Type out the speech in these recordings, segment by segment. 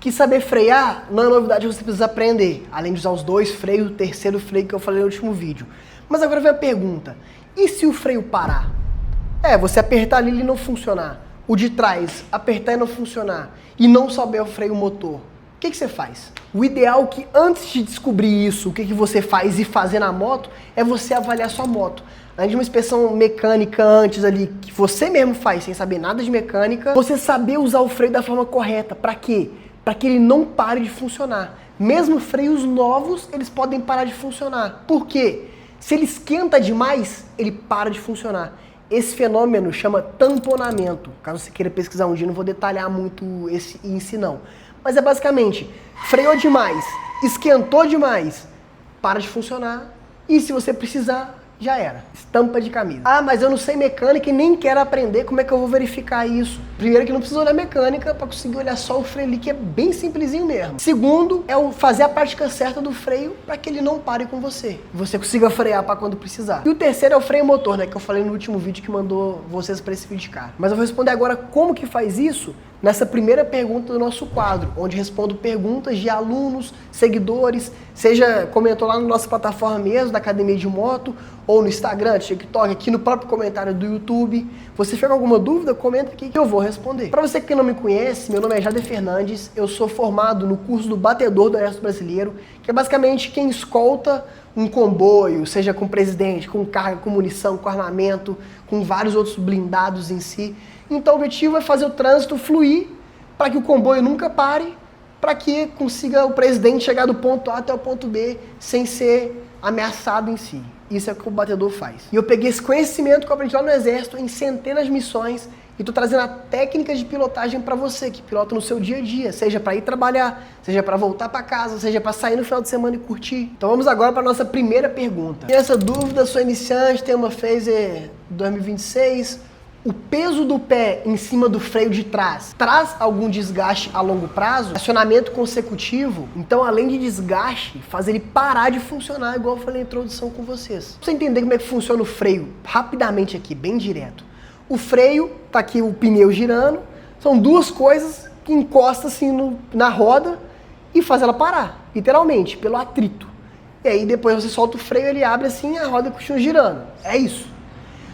que saber frear não é novidade, você precisa aprender. Além de usar os dois freios, o terceiro freio que eu falei no último vídeo. Mas agora vem a pergunta, e se o freio parar? Você apertar ali e não funcionar. O de trás, apertar e não funcionar. E não souber o freio motor. O que você faz? O ideal é que antes de descobrir isso, o que você faz e fazer na moto, é você avaliar sua moto. Além de uma inspeção mecânica antes ali, que você mesmo faz sem saber nada de mecânica, você saber usar o freio da forma correta. Para quê? Para que ele não pare de funcionar. Mesmo freios novos, eles podem parar de funcionar. Por quê? Se ele esquenta demais, ele para de funcionar. Esse fenômeno chama tamponamento. Caso você queira pesquisar um dia, não vou detalhar muito esse índice não. Mas é basicamente, freou demais, esquentou demais, para de funcionar. E se você precisar, já era. Estampa de camisa. Ah, mas eu não sei mecânica e nem quero aprender, como é que eu vou verificar isso? Primeiro que não precisa olhar mecânica para conseguir olhar só o freio ali, que é bem simplesinho mesmo. Segundo, é fazer a prática certa do freio para que ele não pare com você. Você consiga frear para quando precisar. E o terceiro é o freio motor, né? Que eu falei no último vídeo que mandou vocês para esse vídeo de cá. Mas eu vou responder agora como que faz isso nessa primeira pergunta do nosso quadro, onde respondo perguntas de alunos, seguidores, seja comentou lá na nossa plataforma mesmo, da Academia de Moto, ou no Instagram, TikTok, aqui no próprio comentário do YouTube. Você fica com alguma dúvida, comenta aqui que eu vou responder. Para você que não me conhece, meu nome é Jader Fernandes, eu sou formado no curso do Batedor do Exército Brasileiro, que é basicamente quem escolta um comboio, seja com presidente, com carga, com munição, com armamento, com vários outros blindados em si. Então o objetivo é fazer o trânsito fluir para que o comboio nunca pare, para que consiga o presidente chegar do ponto A até o ponto B sem ser ameaçado em si. Isso é o que o batedor faz. E eu peguei esse conhecimento que eu aprendi lá no Exército em centenas de missões e estou trazendo a técnica de pilotagem para você, que pilota no seu dia a dia, seja para ir trabalhar, seja para voltar para casa, seja para sair no final de semana e curtir. Então vamos agora para a nossa primeira pergunta. E essa dúvida, sou iniciante, tenho uma Phaser 2026, o peso do pé em cima do freio de trás traz algum desgaste a longo prazo? Acionamento consecutivo, então além de desgaste, faz ele parar de funcionar, igual eu falei na introdução com vocês. Pra você entender como é que funciona o freio, rapidamente aqui, bem direto. O freio, tá aqui o pneu girando, são duas coisas que encostam assim na roda e faz ela parar, literalmente, pelo atrito. E aí depois você solta o freio, ele abre assim e a roda continua girando. É isso.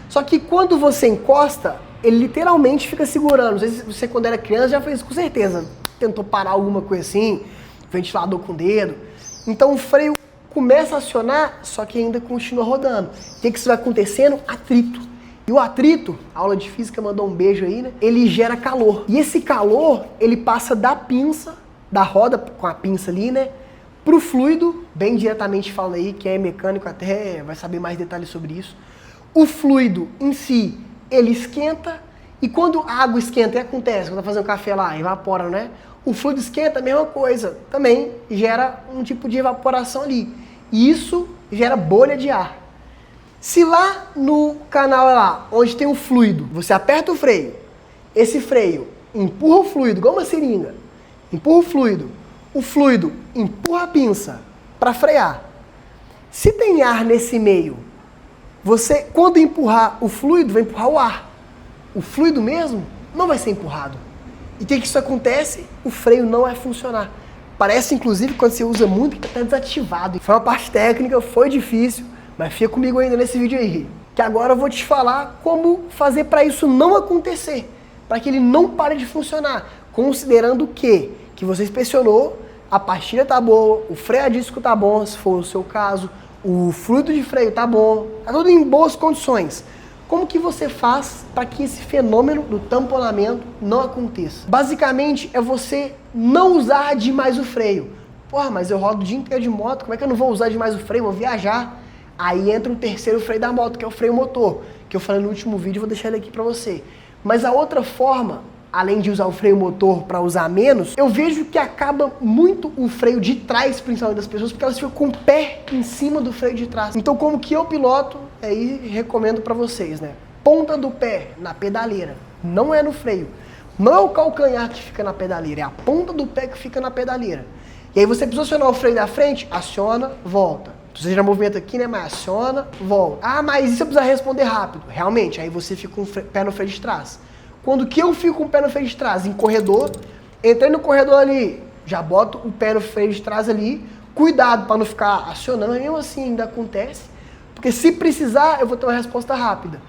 Só que quando você encosta, ele literalmente fica segurando. Não sei se você quando era criança já fez isso com certeza. Tentou parar alguma coisa assim, ventilador com o dedo. Então o freio começa a acionar, só que ainda continua rodando. O que isso vai acontecendo? Atrito. E o atrito, a aula de física mandou um beijo aí, né? Ele gera calor. E esse calor, ele passa da pinça, da roda com a pinça ali, né? Pro fluido, bem diretamente falando aí, que é mecânico até vai saber mais detalhes sobre isso. O fluido em si, ele esquenta, e quando a água esquenta, o que acontece? Quando tá fazendo café lá, evapora, né? O fluido esquenta, a mesma coisa, também gera um tipo de evaporação ali. E isso gera bolha de ar. Se lá no canal lá, onde tem o fluido, você aperta o freio, esse freio empurra o fluido, igual uma seringa, empurra o fluido empurra a pinça para frear. Se tem ar nesse meio, você, quando empurrar o fluido, vai empurrar o ar. O fluido mesmo não vai ser empurrado. E o que isso acontece? O freio não vai funcionar. Parece, inclusive, quando você usa muito, que está desativado. Foi uma parte técnica, foi difícil, mas fica comigo ainda nesse vídeo aí. Que agora eu vou te falar como fazer para isso não acontecer. Para que ele não pare de funcionar. Considerando que você inspecionou, a pastilha tá boa, o freio a disco tá bom, se for o seu caso, o fluido de freio tá bom, tá tudo em boas condições. Como que você faz para que esse fenômeno do tamponamento não aconteça? Basicamente é você não usar demais o freio. Porra, mas eu rodo o dia inteiro de moto, como é que eu não vou usar demais o freio? Vou viajar. Aí entra o terceiro freio da moto, que é o freio motor, que eu falei no último vídeo, vou deixar ele aqui para você. Mas a outra forma, além de usar o freio motor para usar menos, eu vejo que acaba muito o freio de trás, principalmente das pessoas, porque elas ficam com o pé em cima do freio de trás. Então como que eu piloto, aí recomendo para vocês, né? Ponta do pé na pedaleira, não é no freio. Não é o calcanhar que fica na pedaleira, é a ponta do pé que fica na pedaleira. E aí você precisa acionar o freio da frente, aciona, volta. Você já movimenta aqui, né? Mas aciona, volta. Ah, mas e se eu precisar responder rápido? Realmente, aí você fica com o pé no freio de trás. Quando que eu fico com o pé no freio de trás? Em corredor, entrei no corredor ali, já boto o pé no freio de trás ali, cuidado para não ficar acionando, mesmo assim ainda acontece, porque se precisar eu vou ter uma resposta rápida.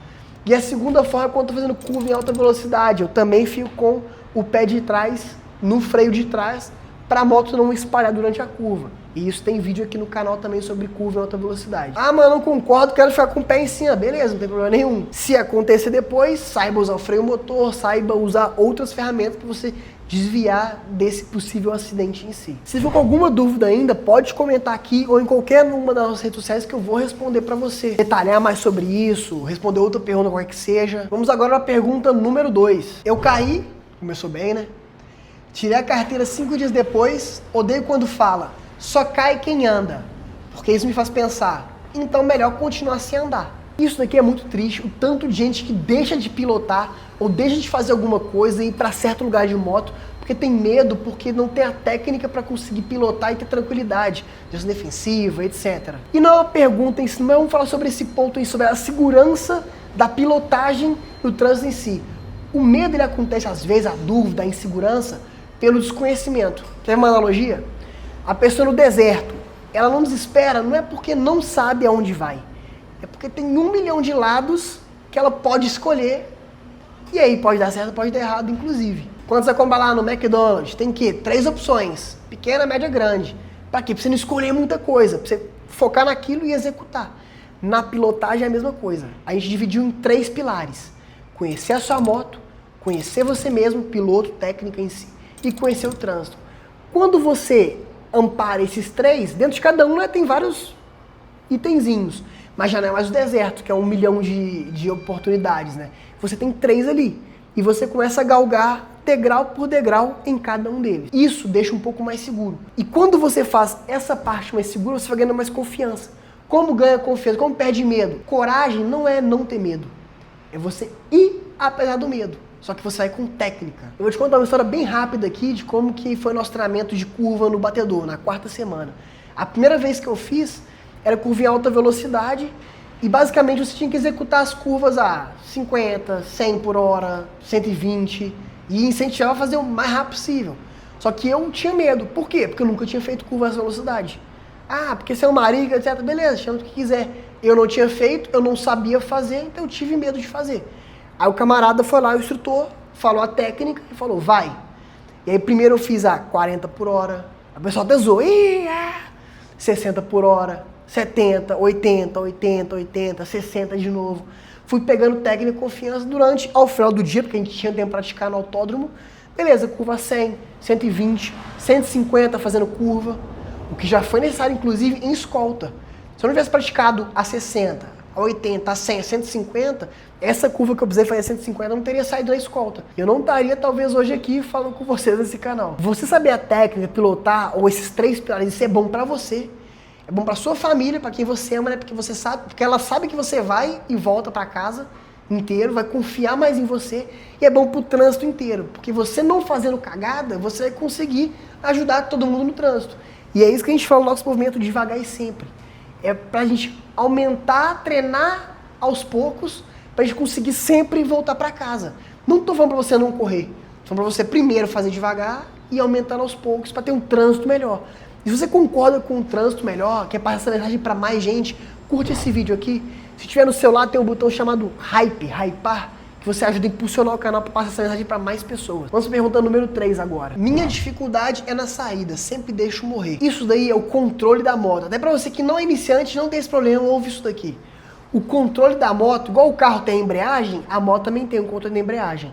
E a segunda forma é quando eu estou fazendo curva em alta velocidade, eu também fico com o pé de trás no freio de trás para a moto não espalhar durante a curva. E isso tem vídeo aqui no canal também sobre curva em alta velocidade. Ah, mas eu não concordo, quero ficar com o pé em cima. Beleza, não tem problema nenhum. Se acontecer depois, saiba usar o freio motor, saiba usar outras ferramentas para você desviar desse possível acidente em si. Se for com alguma dúvida ainda, pode comentar aqui ou em qualquer uma das nossas redes sociais que eu vou responder para você. Detalhar mais sobre isso, responder outra pergunta, qualquer que seja. Vamos agora para a pergunta número 2. Eu caí, começou bem, né? Tirei a carteira 5 dias depois, odeio quando fala, só cai quem anda. Porque isso me faz pensar, então melhor continuar sem andar. Isso daqui é muito triste, o tanto de gente que deixa de pilotar ou deixa de fazer alguma coisa e ir para certo lugar de moto porque tem medo, porque não tem a técnica para conseguir pilotar e ter tranquilidade, gestão defensiva, etc. E não é uma pergunta em si, mas vamos falar sobre esse ponto aí, sobre a segurança da pilotagem no trânsito em si. O medo ele acontece às vezes, a dúvida, a insegurança, pelo desconhecimento. Quer uma analogia? A pessoa no deserto, ela não desespera, não é porque não sabe aonde vai. É porque tem 1 milhão de lados que ela pode escolher. E aí pode dar certo, pode dar errado, inclusive. Quando você compra lá no McDonald's, tem que 3 opções. Pequena, média, grande. Pra quê? Pra você não escolher muita coisa. Pra você focar naquilo e executar. Na pilotagem é a mesma coisa. A gente dividiu em 3 pilares. Conhecer a sua moto, conhecer você mesmo, piloto, técnica em si, e conhecer o trânsito. Quando você ampara esses 3, dentro de cada um tem vários itenzinhos. Mas já não é mais o deserto, que é 1 milhão de oportunidades, né? Você tem 3 ali. E você começa a galgar degrau por degrau em cada um deles. Isso deixa um pouco mais seguro. E quando você faz essa parte mais segura, você vai ganhando mais confiança. Como ganha confiança? Como perde medo? Coragem não é não ter medo. É você ir apesar do medo. Só que você vai com técnica. Eu vou te contar uma história bem rápida aqui de como que foi nosso treinamento de curva no batedor, na 4ª semana. A primeira vez que eu fiz era curva em alta velocidade e basicamente você tinha que executar as curvas a 50, 100 por hora, 120 e incentivar a fazer o mais rápido possível. Só que eu tinha medo. Por quê? Porque eu nunca tinha feito curva nessa velocidade. Ah, porque você é um marica, etc. Beleza, chama o que quiser. Eu não tinha feito, eu não sabia fazer, então eu tive medo de fazer. Aí o camarada foi lá, o instrutor, falou a técnica e falou, vai. E aí primeiro eu fiz a 40 por hora, a pessoa até zoou, 60 por hora, 70, 80, 80, 80, 60 de novo. Fui pegando técnica e confiança durante, ao final do dia, porque a gente tinha tempo para praticar no autódromo. Beleza, curva 100, 120, 150 fazendo curva, o que já foi necessário, inclusive, em escolta. Se eu não tivesse praticado a 60, a 80, a 100, a 150, essa curva que eu precisei fazer a 150 não teria saído da escolta. Eu não estaria, talvez, hoje aqui falando com vocês nesse canal. Você saber a técnica, pilotar, ou esses 3 pilares, isso é bom pra você. É bom pra sua família, pra quem você ama, né? Porque você sabe, porque ela sabe que você vai e volta pra casa inteiro, vai confiar mais em você. E é bom pro trânsito inteiro, porque você não fazendo cagada, você vai conseguir ajudar todo mundo no trânsito. E é isso que a gente fala no nosso movimento devagar e sempre. É pra gente aumentar, treinar aos poucos, pra gente conseguir sempre voltar pra casa. Não tô falando pra você não correr, tô falando pra você primeiro fazer devagar e aumentando aos poucos pra ter um trânsito melhor. E se você concorda com um trânsito melhor, quer passar essa mensagem pra mais gente, curte esse vídeo aqui. Se tiver no celular, tem um botão chamado hypar, que você ajuda a impulsionar o canal para passar essa mensagem para mais pessoas. Vamos para a pergunta número 3 agora. Minha dificuldade é na saída, sempre deixo morrer. Isso daí é o controle da moto. Até para você que não é iniciante, não tem esse problema, ouve isso daqui. O controle da moto, igual o carro tem a embreagem, a moto também tem um controle da embreagem.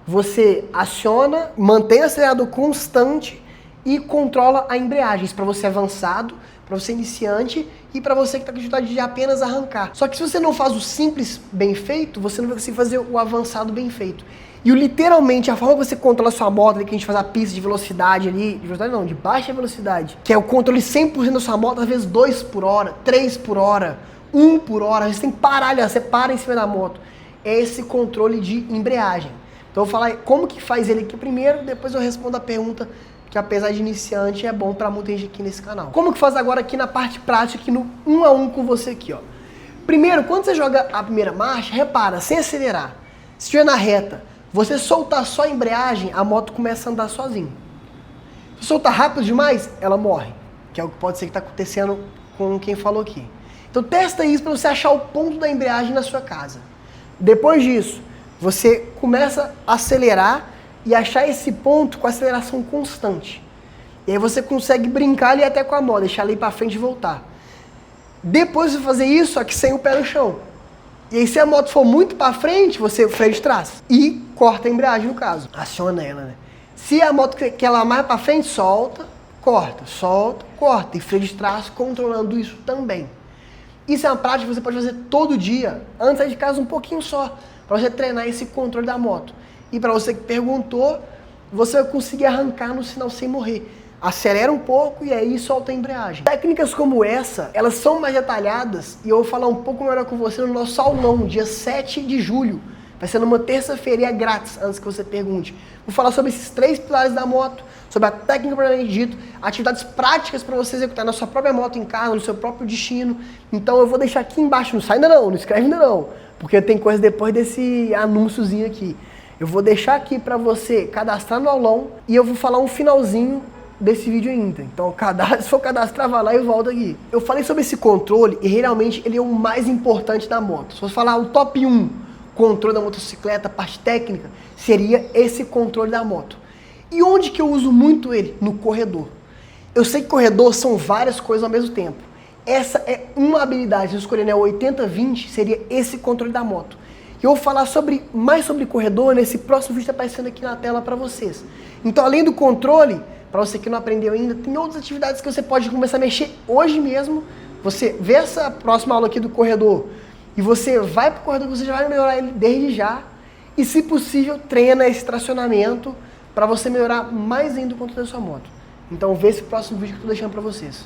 Você aciona, mantém o acelerador constante e controla a embreagem. Isso para você avançado, para você iniciante e para você que está com dificuldade de apenas arrancar. Só que se você não faz o simples bem feito, você não vai conseguir fazer o avançado bem feito. E literalmente a forma que você controla a sua moto, que a gente faz a pista de velocidade ali, de velocidade não, de baixa velocidade, que é o controle 100% da sua moto, às vezes 2 por hora, 3 por hora, 1 por hora, você tem que parar ali, você para em cima da moto. É esse controle de embreagem. Então eu vou falar como que faz ele aqui primeiro, depois eu respondo a pergunta que apesar de iniciante é bom para muita gente aqui nesse canal. Como que faz agora aqui na parte prática, aqui no 1 a 1 com você aqui, ó. Primeiro, quando você joga a primeira marcha, repara, sem acelerar. Se estiver na reta, você soltar só a embreagem, a moto começa a andar sozinha. Se Se soltar rápido demais, ela morre, que é o que pode ser que está acontecendo com quem falou aqui. Então testa isso para você achar o ponto da embreagem na sua casa. Depois disso, você começa a acelerar e achar esse ponto com aceleração constante. E aí você consegue brincar ali até com a moto, deixar ela ir para frente e voltar. Depois de fazer isso, aqui sem o pé no chão. E aí se a moto for muito para frente, você freia de trás e corta a embreagem no caso. Aciona ela, né? Se a moto quer ela mais para frente, solta, corta. E freio de trás controlando isso também. Isso é uma prática que você pode fazer todo dia, antes de sair de casa um pouquinho só, para você treinar esse controle da moto. E para você que perguntou, você vai conseguir arrancar no sinal sem morrer. Acelera um pouco e aí solta a embreagem. Técnicas como essa, elas são mais detalhadas e eu vou falar um pouco melhor com você no nosso aulão, dia 7 de julho. Vai ser numa terça-feira e é grátis, antes que você pergunte. Vou falar sobre esses 3 pilares da moto, sobre a técnica propriamente dito, atividades práticas para você executar na sua própria moto em casa, no seu próprio destino. Então eu vou deixar aqui embaixo, não sai ainda não escreve ainda não, porque tem coisa depois desse anúnciozinho aqui. Eu vou deixar aqui para você cadastrar no aulão e eu vou falar um finalzinho desse vídeo ainda. Então, se for cadastrar, vai lá e volta aqui. Eu falei sobre esse controle e realmente ele é o mais importante da moto. Se você falar o top 1 controle da motocicleta, parte técnica, seria esse controle da moto. E onde que eu uso muito ele? No corredor. Eu sei que corredor são várias coisas ao mesmo tempo. Essa é uma habilidade, se eu escolher, né, 80-20, seria esse controle da moto. E eu vou falar mais sobre corredor nesse próximo vídeo que está aparecendo aqui na tela para vocês. Então, além do controle, para você que não aprendeu ainda, tem outras atividades que você pode começar a mexer hoje mesmo. Você vê essa próxima aula aqui do corredor e você vai para o corredor, você já vai melhorar ele desde já. E, se possível, treina esse tracionamento para você melhorar mais ainda o controle da sua moto. Então, vê esse próximo vídeo que eu estou deixando para vocês.